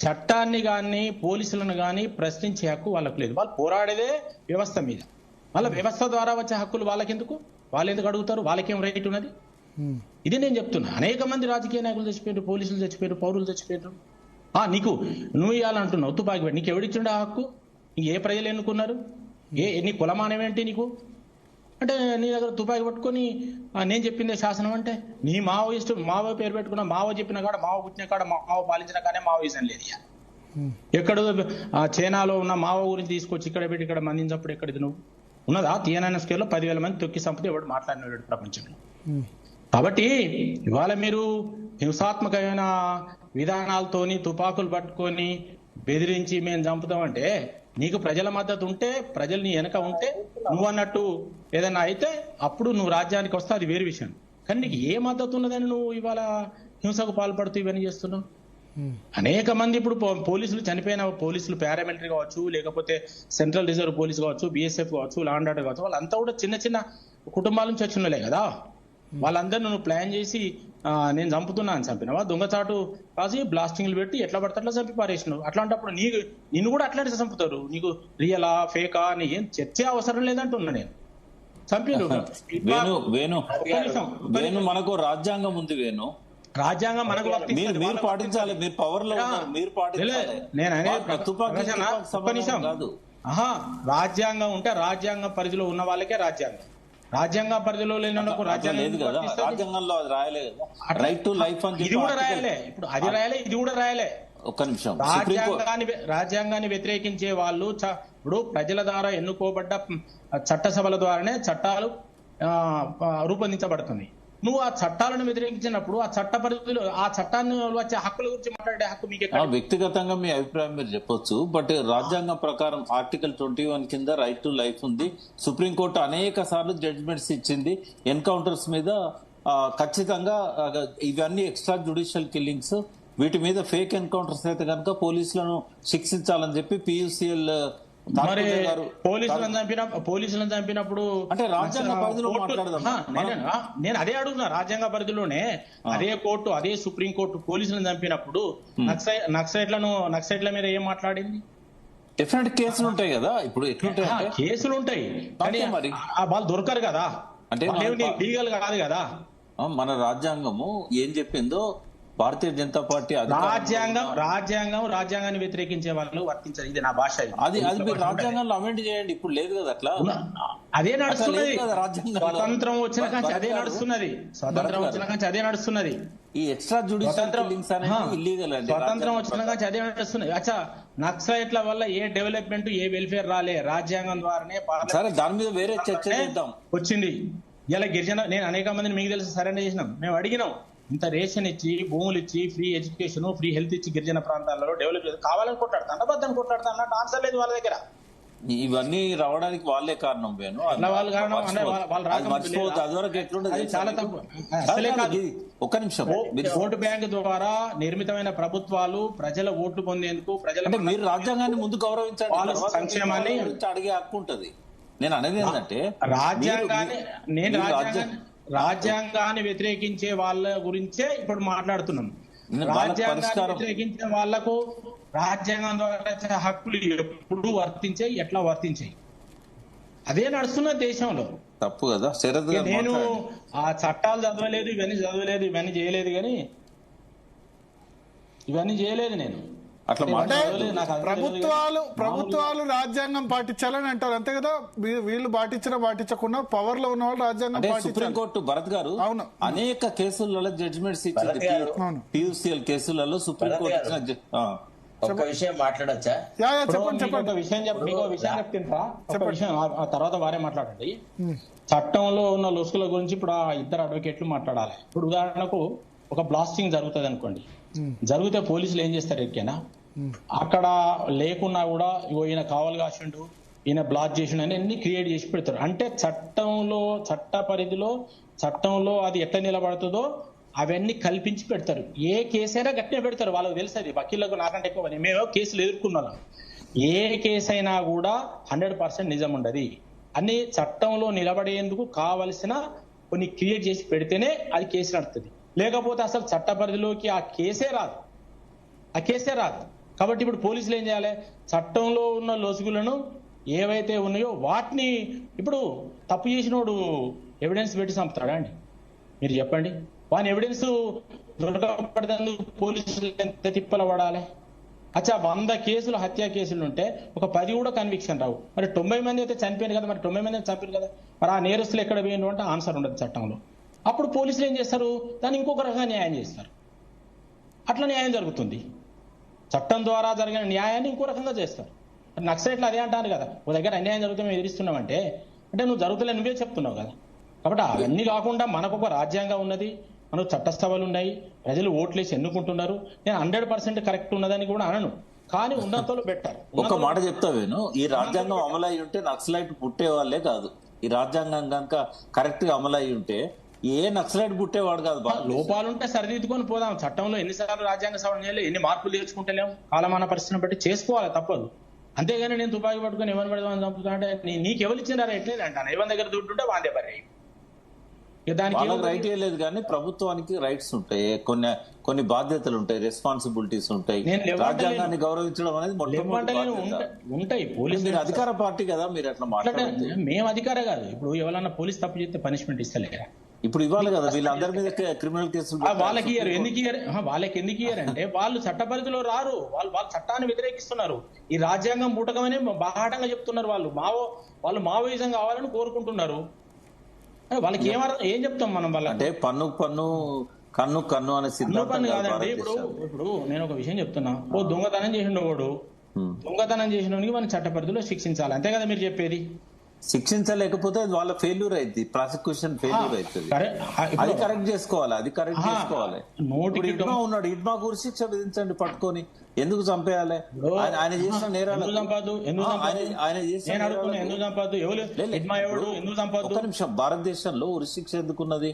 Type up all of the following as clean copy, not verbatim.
చట్టాన్ని కానీ పోలీసులను కానీ ప్రశ్నించే హక్కు వాళ్ళకు లేదు. వాళ్ళు పోరాడేదే వ్యవస్థ మీద. వాళ్ళ వ్యవస్థ ద్వారా వచ్చే హక్కులు వాళ్ళకెందుకు? వాళ్ళు ఎందుకు అడుగుతారు? వాళ్ళకేం రైట్ ఉన్నది? ఇది నేను చెప్తున్నా. అనేక మంది రాజకీయ నాయకులు చచ్చిపోయారు, పోలీసులు చచ్చిపోయారు, పౌరులు చచ్చిపోయారు. నీకు నువ్వు ఇవ్వాలంటున్నావు తుపాకి పెట్టి, నీకు ఎవడిచ్చిండు ఆ హక్కు? నీకు ఏ ప్రజలు ఎన్నుకున్నారు? నీ కులమానమేంటి నీకు? అంటే నీ దగ్గర తుపాకి పట్టుకొని నేను చెప్పిందే శాసనం అంటే నీ మావోయిస్టు, మావో పేరు పెట్టుకున్నా, మావో చెప్పిన కాడ, మావో పుట్టిన కాడ, మావో పాలించిన కాడే మావోయిజం లేదు. ఎక్కడ చైనాలో ఉన్న మావో గురించి తీసుకొచ్చి ఇక్కడ పెట్టి ఇక్కడ మందించినప్పుడు ఎక్కడిది నువ్వు ఉన్నదా? తీయనైన స్కేల్లో 10,000 మంది తొక్కి సంపద ఎవడు మాట్లాడినాడు ప్రపంచంలో. కాబట్టి ఇవాళ మీరు హింసాత్మకమైన విధానాలతోని తుపాకులు పట్టుకొని బెదిరించి మేము చంపుతామంటే నీకు ప్రజల మద్దతు ఉంటే, ప్రజలు నీ వెనక ఉంటే, నువ్వు అన్నట్టు ఏదైనా అయితే అప్పుడు నువ్వు రాజ్యానికి వస్తే అది వేరు విషయం. కానీ నీకు ఏ మద్దతు ఉన్నదని నువ్వు ఇవాళ హింసకు పాల్పడుతూ ఇవన్నీ చేస్తున్నావు? అనేక మంది ఇప్పుడు పోలీసులు చనిపోయిన పోలీసులు, పారామిలిటరీ కావచ్చు, లేకపోతే సెంట్రల్ రిజర్వ్ పోలీస్ కావచ్చు, BSF కావచ్చు, లా అండ్ ఆర్డర్ కావచ్చు, వాళ్ళంతా కూడా చిన్న చిన్న కుటుంబాల నుంచి వచ్చినలే కదా. వాళ్ళందరూ నువ్వు ప్లాన్ చేసి నేను చంపుతున్నా అని చంపినవా? దొంగచాటు రాసి బ్లాస్టింగ్లు పెట్టి ఎట్లా పడితే అట్లా చంపి పారేసినావు. అట్లాంటప్పుడు నిన్ను కూడా అట్లాంటి చంపుతారు. నీకు రియలా ఫేకా అని ఏం చర్చే అవసరం లేదంటున్నా నేను. చంపిను మనకు రాజ్యాంగం ఉంది వేణు, రాజ్యాంగం మనకు మీరు పాటించాలి, మీరు పవర్ లో మీరు పాటించాలి. కాదు, రాజ్యాంగం ఉంటే రాజ్యాంగం పరిధిలో ఉన్న వాళ్ళకే రాజ్యాంగం, రాజ్యాంగ పరిధిలో లేని రాజ్యాంగం లేదు కదా. రాజ్యాంగంలో అది రాయలేదు, రైట్ టు లైఫ్ అని. ఇది కూడా రాయలే, ఇప్పుడు అది రాయలే, ఇది కూడా రాయలే. ఒక్క నిమిషం. రాజ్యాంగాన్ని వ్యతిరేకించే వాళ్ళు ఇప్పుడు ప్రజల ద్వారా ఎన్నుకోబడ్డ చట్టసభల ద్వారానే చట్టాలు రూపొందించబడుతుంది. నువ్వు ఆ చట్టాలను వ్యతిరేకించినప్పుడు ఆ చట్ట పరిధిలో ఆ చట్టాన్ని వచ్చే హక్కుల గురించి మాట్లాడే హక్కు మీకు వ్యక్తిగతంగా మీ అభిప్రాయం మీరు చెప్పొచ్చు. బట్ రాజ్యాంగం ప్రకారం ఆర్టికల్ 21 కింద రైట్ టు లైఫ్ ఉంది. సుప్రీంకోర్టు అనేక సార్లు జడ్జిమెంట్స్ ఇచ్చింది ఎన్కౌంటర్స్ మీద. ఖచ్చితంగా ఇవన్నీ ఎక్స్ట్రా జ్యుడిషియల్ కిల్లింగ్స్, వీటి మీద ఫేక్ ఎన్కౌంటర్స్ అయితే కనుక పోలీసులను శిక్షించాలని చెప్పి PUCL పోలీసులను చంపినప్పుడు అంటే రాజ్యాంగ పరిధిలో మాట్లాడదాం. నేను అదే అడుగుతున్నా. రాజ్యాంగ పరిధిలోనే అదే కోర్టు, అదే సుప్రీంకోర్టు పోలీసులను చంపినప్పుడు నక్సలైట్ల మీద ఏం మాట్లాడింది? డిఫరెంట్ కేసులు ఉంటాయి కదా. ఇప్పుడు ఎట్లుంటాయి? కేసులు ఉంటాయి కానీ వాళ్ళు దొరకరు కదా, అంటే లీగల్ కాదు కదా. మన రాజ్యాంగము ఏం చెప్పిందో భారతీయ జనతా పార్టీ రాజ్యాంగాన్ని వ్యతిరేకించే వాళ్ళు వర్తించారు. ఇది నా భాష. అది మీరు రాజ్యాంగంలో అమెండ్ చేయండి. ఇప్పుడు లేదు కదా అట్లా. అదే నడుస్తున్నది. స్వతంత్రం వచ్చిన కాంచి అదే నడుస్తున్నది. అదే నడుస్తున్నది. ఈ ఎక్స్ట్రా జ్యుడిషియల్ ఇల్లీగల్ అండి. స్వతంత్రం వచ్చిన కాంచి అదే నడుస్తున్నది. అచ్చా, నక్సలైట్ల వల్ల ఏ డెవలప్మెంట్, ఏ వెల్ఫేర్ రాలే. రాజ్యాంగం ద్వారానే. సరే, దాని మీద వేరే చర్చ చేద్దాం. వచ్చింది ఇలా గిరిజన. నేను అనేక మందిని మీకు తెలిసి సరెండర్ చేసినాం. మేము అడిగినాం, ఇంత రేషన్ ఇచ్చి, భూములు ఇచ్చి, ఫ్రీ ఎడ్యుకేషన్, ఫ్రీ హెల్త్ ఇచ్చి గిరిజన ప్రాంతాలలో డెవలప్ చేసి కావాలని కొట్లాడతా, అబద్ధాన్ని కొట్లాడతా అన్నట్టు ఆన్సర్ లేదు వాళ్ళ దగ్గర. ఇవన్నీ రావడానికి వాళ్ళే కారణం వేణు. మర్చిపోవద్దు. అదివరకు ఎట్లుండదు, చాలా తప్పు. ఒక్క నిమిషం. ఓటు బ్యాంక్ ద్వారా నిర్మితమైన ప్రభుత్వాలు ప్రజల ఓట్లు పొందేందుకు అంటే మీరు రాజ్యాంగాన్ని ముందు గౌరవించండి, సంక్షేమాన్ని అడిగే హక్కు ఉంటది. నేను అనేది ఏంటంటే రాజ్యాంగాన్ని వ్యతిరేకించే వాళ్ళ గురించే ఇప్పుడు మాట్లాడుతున్నాం. రాజ్యాంగాన్ని వ్యతిరేకించే వాళ్లకు రాజ్యాంగం ద్వారా హక్కులు ఎప్పుడు వర్తించాయి, ఎట్లా వర్తించాయి, అదే నడుస్తున్న దేశంలో. తప్పు కదా. నేను ఆ చట్టాలు చదవలేదు, ఇవన్నీ చేయలేదు కానీ నేను అట్లా ప్రభుత్వాలు రాజ్యాంగం పాటించాలని అంటారు, అంతే కదా. వీళ్ళు పాటించకుండా పవర్ లో ఉన్న వాళ్ళు రాజ్యాంగం. సుప్రీంకోర్టు భరత్ గారు అనేక కేసులలో జడ్జిమెంట్స్ ఇచ్చింది. PUCL కేసులలో సుప్రీంకోర్టు ఒక విషయం మాట్లాడచ్చా? చెప్పండి. విషయం తర్వాత వారే మాట్లాడండి. చట్టంలో ఉన్న లొసుకుల గురించి ఇప్పుడు ఆ ఇద్దరు అడ్వకేట్లు మాట్లాడాలి. ఇప్పుడు ఉదాహరణకు ఒక బ్లాస్టింగ్ జరుగుతుంది అనుకోండి, జరిగితే పోలీసులు ఏం చేస్తారు? ఎక్కేనా అక్కడ లేకున్నా కూడా ఈయన కావాలి కాసిండు, ఈయన బ్లాక్ చేసిండు అని అన్ని క్రియేట్ చేసి పెడతారు. అంటే చట్ట పరిధిలో చట్టంలో అది ఎట్లా నిలబడుతుందో అవన్నీ కల్పించి పెడతారు. ఏ కేసైనా గట్టిగా పెడతారు. వాళ్ళకి తెలుసు, అది వకీళ్లకు నాకంటే ఎక్కువ. మేము కేసులు ఎదుర్కొన్నాం. ఏ కేసు అయినా కూడా 100% నిజం ఉండదు. అన్ని చట్టంలో నిలబడేందుకు కావలసిన కొన్ని క్రియేట్ చేసి పెడితేనే అది కేసు నడుస్తుంది. లేకపోతే అసలు చట్ట పరిధిలోకి ఆ కేసే రాదు. కాబట్టి ఇప్పుడు పోలీసులు ఏం చేయాలి? చట్టంలో ఉన్న లొసుగులను ఏవైతే ఉన్నాయో వాటిని, ఇప్పుడు తప్పు చేసినోడు ఎవిడెన్స్ పెట్టి చంపుతాడా అండి? మీరు చెప్పండి. వాని ఎవిడెన్స్ దొరకబడేందుకు పోలీసులు ఎంత తిప్పల పడాలి? అచ్చా 100 కేసులు, హత్య కేసులు ఉంటే ఒక 10 కూడా కన్విక్షన్ రావు. మరి 90 మంది అయితే చనిపోయారు కదా, మరి 90 మంది చంపారు కదా, మరి ఆ నేరస్తులు ఎక్కడ పోయిండు అంటే ఆన్సర్ ఉండదు చట్టంలో. అప్పుడు పోలీసులు ఏం చేస్తారు? దాన్ని ఇంకొక రకంగా న్యాయం చేస్తారు. అట్లా న్యాయం జరుగుతుంది. చట్టం ద్వారా జరిగిన న్యాయాన్ని ఇంకో రకంగా చేస్తారు. నక్సలైట్లు అదే అంటారు కదా, ఒక దగ్గర అన్యాయం జరుగుతూ మేము ఎదిరిస్తున్నామంటే అంటే నువ్వు జరుగుతులే నువ్వే చెప్తున్నావు కదా. కాబట్టి అవన్నీ కాకుండా మనకు ఒక రాజ్యాంగం ఉన్నది, మనకు చట్టసభలు ఉన్నాయి, ప్రజలు ఓట్లేసి ఎన్నుకుంటున్నారు. నేను 100% కరెక్ట్ ఉన్నదని కూడా అనను, కానీ ఉన్నంతలో బెటర్. ఒక మాట చెప్తా వేణు, ఈ రాజ్యాంగం అమలు అయి ఉంటే నక్సలైట్ పుట్టే వాళ్ళే కాదు. ఈ రాజ్యాంగం కనుక కరెక్ట్ గా అమలు అయి ఉంటే ఏ నక్సలైట్ పుట్టేవాడు కాదు. లోపాలుంటే సరిదిద్దుకొని పోదాం. చట్టంలో ఎన్నిసార్లు రాజ్యాంగ సవరణ చేయాలి, ఎన్ని మార్పులు తెచ్చుకుంటలేము, కాలమాన పరిస్థితిని బట్టి చేసుకోవాలి, తప్పదు. అంతేగాని నేను తుపాకీ పట్టుకొని ఎవరిని పెడదామని చంపుతా అంటే నీకు ఎవరు ఇచ్చిందారా ఎట్లేదు అంటాను. ఎవరి దగ్గర దుడ్డు ఉంటే వాందే పరి. దానికి రైట్ లేదు, కానీ ప్రభుత్వానికి రైట్స్ ఉంటాయి, కొన్ని బాధ్యతలు ఉంటాయి, రెస్పాన్సిబిలిటీస్ ఉంటాయి. రాజ్యాంగాన్ని గౌరవించడం అనేది ఉంటాయి. పోలీసు అధికార పార్టీ కదా, మీరు అట్లా మాట్లాడారు. మేము అధికార కాదు. ఇప్పుడు ఎవరన్నా పోలీస్ తప్పు చేస్తే పనిష్మెంట్ ఇస్తలేరా? ఇప్పుడు ఇవ్వాలి కదా, వీళ్ళందరి మీద క్రిమినల్ కేసులు. వాళ్ళకి ఇయ్యరు. వాళ్ళకి ఎందుకు ఇయ్యారంటే వాళ్ళు చట్ట పరిధిలో రారు. వాళ్ళు చట్టాన్ని వ్యతిరేకిస్తున్నారు. ఈ రాజ్యాంగం బూటకమని బాహాటంగా చెప్తున్నారు. వాళ్ళు మావోయిజం కావాలని కోరుకుంటున్నారు. వాళ్ళకి ఏం చెప్తాం మనం? వాళ్ళ అంటే పన్ను కన్ను అనే పన్ను కాదండి. ఇప్పుడు నేను ఒక విషయం చెప్తున్నా. ఓ దొంగతనం చేసిన వాడు దొంగతనం చేసిన మన చట్ట పరిధిలో శిక్షించాలి, అంతే కదా మీరు చెప్పేది? శిక్షించలేకపోతే వాళ్ళ ఫెయిల్యూర్ అవుతుంది, ప్రాసిక్యూషన్ ఫెయిల్యూర్ అవుతుంది. అది కరెక్ట్ చేసుకోవాలి. ఇడ్మా ఉన్నాడు, ఇడ్మా గురి శిక్ష విధించండి పట్టుకొని. ఎందుకు చంపేయాలి? ఆయన చేసిన నేరాలు ఒక్క నిమిషం. భారతదేశంలో ఉరి శిక్ష ఎందుకున్నది?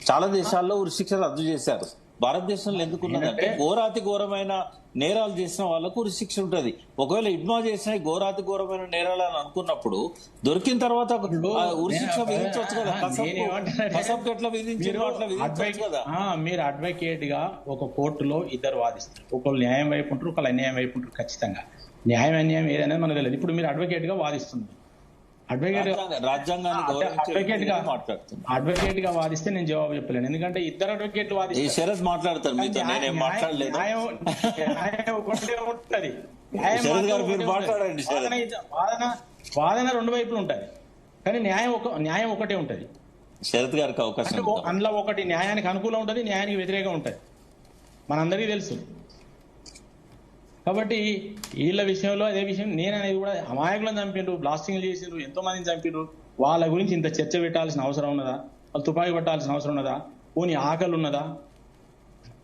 చాలా దేశాల్లో ఉరి శిక్ష రద్దు చేశారు. భారతదేశంలో ఎందుకున్నదంటే ఘోరాతి ఘోరమైన నేరాలు చేసిన వాళ్ళకు ఉరి శిక్ష ఉంటది. ఒకవేళ ఇడ్మా చేసిన ఘోరాతి ఘోరమైన నేరాలు అని అనుకున్నప్పుడు దొరికిన తర్వాత ఉరి శిక్ష విధించవచ్చు కదా. కసబ్కి ఎట్లా విధించారు అట్లా విధించవచ్చు కదా. మీరు అడ్వకేట్ గా ఒక కోర్టులో ఇద్దరు వాదిస్తారు. ఒకళ్ళు న్యాయం వైపు ఉంటారు, ఒకళ్ళు అన్యాయం వైపు ఉంటారు. ఖచ్చితంగా న్యాయం అన్యాయం ఏదనేది మనకు తెలియదు. ఇప్పుడు మీరు అడ్వకేట్ గా వాదిస్తున్నారు. అడ్వకేట్ గా వాదిస్తే నేను జవాబు చెప్పలేను, ఎందుకంటే ఇద్దరు అడ్వకేట్లు వాదిస్తారు. మాట్లాడతారు మీతో, నేనేం మాట్లాడలేదు. ఉంటది వాదన 2 వైపులు ఉంటది, కానీ న్యాయం ఒకటే ఉంటది. శరత్ గారికి అవకాశం. అందులో ఒకటి న్యాయానికి అనుకూలం ఉంటది, న్యాయానికి వ్యతిరేకంగా ఉంటది, మనందరికీ తెలుసు. కాబట్టి వీళ్ళ విషయంలో అదే విషయం. నేను అనేది కూడా అమాయకులను చంపిండ్రు, బ్లాస్టింగ్లు చేసిండ్రు, ఎంతో మందిని చంపిండ్రు. వాళ్ళ గురించి ఇంత చర్చ పెట్టాల్సిన అవసరం ఉన్నదా? వాళ్ళు తుపాకీ పట్టాల్సిన అవసరం ఉన్నదా? పోనీ ఆకలి ఉన్నదా?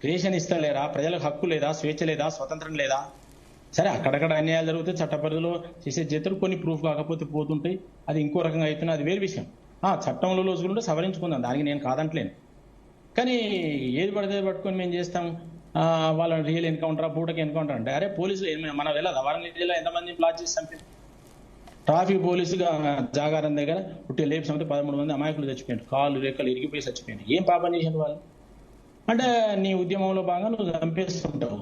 రేషన్ ఇస్తలేరా? ప్రజలకు హక్కు లేదా? స్వేచ్ఛ లేదా? స్వతంత్రం లేదా? సరే, అక్కడక్కడ అన్యాయాలు జరిగితే చట్ట పరిధిలో చేసే చేతులు కొన్ని ప్రూఫ్ కాకపోతే పోతుంటాయి, అది ఇంకో రకంగా అవుతున్నా అది వేరే విషయం. చట్టంలో లోసుకుంటే సవరించుకుందాం, దానికి నేను కాదంటలేను. కానీ ఏది పడితే పట్టుకొని మేము చేస్తాం, వాళ్ళని రియల్ ఎన్కౌంటర్, పూటకి ఎన్కౌంటర్ అంటే అరే పోలీసులు మనం వెళ్ళదు. వరంగల్ ఎంతమంది బ్లాక్ చేసి చంపారు? ట్రాఫిక్ పోలీసుగా జాగారం దగ్గర పుట్టి లేపు చంపితే 13 మంది అమాయకులు చచ్చిపోయారు, కాళ్ళు రేఖలు ఇరిగిపోయి చచ్చిపోయారు. ఏం పాపం చేశారు వాళ్ళు? అంటే నీ ఉద్యమంలో భాగంగా నువ్వు చంపేస్తుంటావు,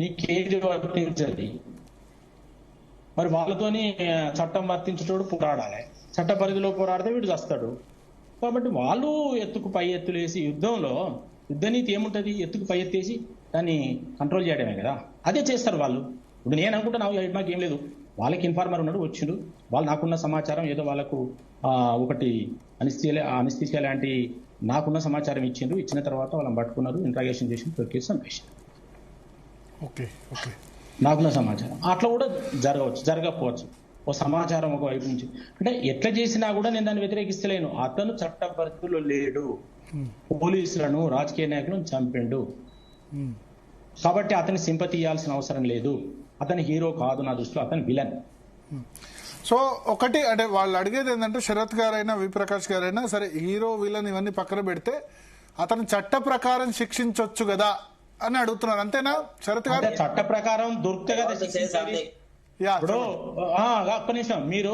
నీకేది వర్తించది. మరి వాళ్ళతోని చట్టం వర్తించేటోడు పోరాడాలి, చట్ట పరిధిలో పోరాడితే వీడు చస్తాడు. కాబట్టి వాళ్ళు ఎత్తుకు పై ఎత్తులు వేసి యుద్ధనీతి ఏముంటది? ఎత్తుకు పై ఎత్తేసి దాన్ని కంట్రోల్ చేయడమే కదా, అదే చేస్తారు వాళ్ళు. ఇప్పుడు నేను అనుకుంటున్నా మాకు ఏం లేదు, వాళ్ళకి ఇన్ఫార్మర్ ఉన్నాడు, వచ్చిండు, వాళ్ళు నాకున్న సమాచారం ఏదో వాళ్ళకు ఒకటి అనిస్థిసియా లాంటి నాకున్న సమాచారం ఇచ్చిన తర్వాత వాళ్ళని పట్టుకున్నారు, ఇంట్రాగేషన్ చేసి తొక్కేసి చంపేసారు. నాకున్న సమాచారం అట్లా కూడా జరగకపోవచ్చు. ఓ సమాచారం ఒక వైపు నుంచి అంటే ఎట్లా చేసినా కూడా నేను దాన్ని వ్యతిరేకిస్తలేను. అతను చట్ట పరిధిలో లేడు, పోలీసులను రాజకీయ నాయకులను చంపిండు, కాబట్టి అతని సింపతి ఇవ్వాల్సిన అవసరం లేదు. అతని హీరో కాదు, నా దృష్టిలో అతని విలన్. సో ఒకటి అంటే వాళ్ళు అడిగేది ఏంటంటే, శరత్ గారైనా విప్రకాష్ గారైనా సరే, హీరో విలన్ ఇవన్నీ పక్కన పెడితే అతను చట్ట ప్రకారం శిక్షించవచ్చు కదా అని అడుగుతున్నారు, అంతేనా శరత్ గారు? చట్ట ప్రకారం దొరికితే కదా శిక్షించాలి. ఇప్పుడు ఒక్క నిమిషం, మీరు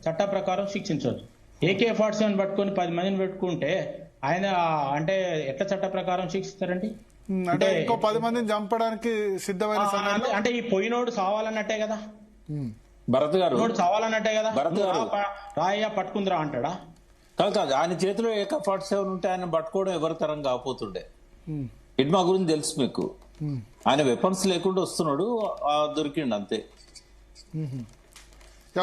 చట్ట ప్రకారం శిక్షించవచ్చు. AK-47 పట్టుకొని 10 మందిని పెట్టుకుంటే ఆయన అంటే ఎట్లా చట్ట ప్రకారం శిక్షిస్తారండి? అంటే ఇంకో 10 మందిని చంపడానికి సిద్ధమైన సమయంలో అంటే ఈ పోయినోడు సావాలన్నట్టే కదా, భరత్ గారు పోయినోడు సావాలన్నట్టే కదా. భరత్ గారు. రాయ్యా పట్టుకుందిరా అంటాడా? కాదు ఆయన చేతిలో AK-47 ఉంటే ఆయన పట్టుకోవడం ఎవరి తరం కాకపోతుండే. ఇడ్మా గురించి తెలుసు మీకు, ఆయన వెపన్స్ లేకుండా వస్తున్నాడు, దొరికిండు అంతే.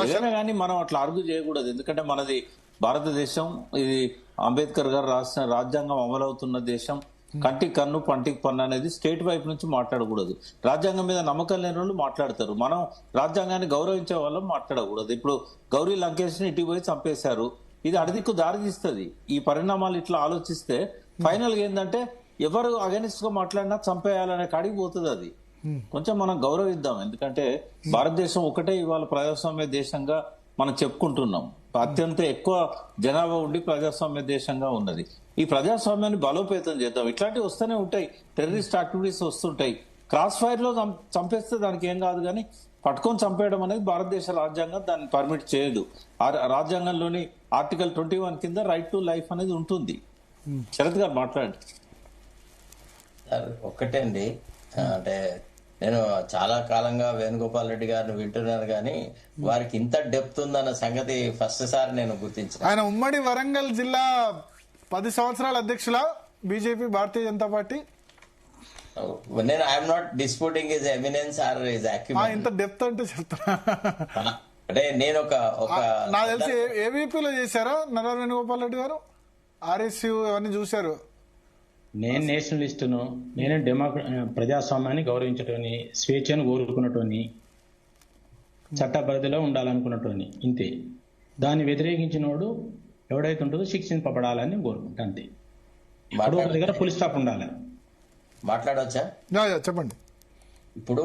ఏదైనా కానీ మనం అట్లా ఆర్గ్యూ చేయకూడదు, ఎందుకంటే మనది భారతదేశం, ఇది అంబేద్కర్ గారు రాసిన రాజ్యాంగం అమలవుతున్న దేశం. కంటికి కన్ను పంటికి పన్ను అనేది స్టేట్ వైపు నుంచి మాట్లాడకూడదు. రాజ్యాంగం మీద నమ్మకం లేని వాళ్ళు మాట్లాడతారు, మనం రాజ్యాంగాన్ని గౌరవించే వాళ్ళం మాట్లాడకూడదు. ఇప్పుడు గౌరీ లంకేష్ ని ఇటు పోయి చంపేశారు, ఇది అడిదిక్కు దారితీస్తుంది. ఈ పరిణామాలు ఇట్లా ఆలోచిస్తే ఫైనల్ గా ఏంటంటే ఎవరు అగెనిస్ట్ గా మాట్లాడినా చంపేయాలనే కాడికి పోతుంది. అది కొంచెం మనం గౌరవిద్దాం, ఎందుకంటే భారతదేశం ఒకటే ఇవాళ ప్రజాస్వామ్య దేశంగా మనం చెప్పుకుంటున్నాం. అత్యంత ఎక్కువ జనాభా ఉండి ప్రజాస్వామ్య దేశంగా ఉన్నది. ఈ ప్రజాస్వామ్యాన్ని బలోపేతం చేద్దాం. ఇట్లాంటివి వస్తూనే ఉంటాయి, టెర్రరిస్ట్ యాక్టివిటీస్ వస్తుంటాయి. క్రాస్ ఫైర్ లో చంపేస్తే దానికి ఏం కాదు, కానీ పట్టుకొని చంపేయడం అనేది భారతదేశ రాజ్యాంగం దాన్ని పర్మిట్ చేయదు. ఆ రాజ్యాంగంలోని ఆర్టికల్ 21 కింద రైట్ టు లైఫ్ అనేది ఉంటుంది. శరత్ గారు మాట్లాడండి. ఒక్కటే అండి, అంటే నేను చాలా కాలంగా వేణుగోపాల్ రెడ్డి గారిని వింటున్నాను, కానీ వారికి ఇంత డెప్త్ ఉందన్న సంగతి ఫస్ట్ సారి నేను గుర్తించాను. ఆయన ఉమ్మడి వరంగల్ జిల్లా 10 సంవత్సరాల అధ్యక్షుల బీజేపీ, భారతీయ జనతా పార్టీ. నేను I'm not disputing his eminence or his acumen. ఇంత డెప్త్ అంటే చెప్తున్నా, అంటే నేను ఒక నాకు తెలిసి ఏబీపీలో చేశారా నర్రా వేణుగోపాల్ రెడ్డి గారు? RSU అవన్నీ చూశారు. నేను నేషనలిస్టును, నేను ప్రజాస్వామ్యాన్ని గౌరవించటోని, స్వేచ్ఛను కోరుకున్నటోని, చట్ట పరిధిలో ఉండాలనుకున్నటోని, ఇంతే. దాన్ని వ్యతిరేకించినోడు ఎవడైతే ఉంటుందో శిక్షింపబడాలని కోరుకుంటా, అంతే. ఒక దగ్గర ఫుల్ స్టాప్ ఉండాలి. మాట్లాడవచ్చా? చెప్పండి. ఇప్పుడు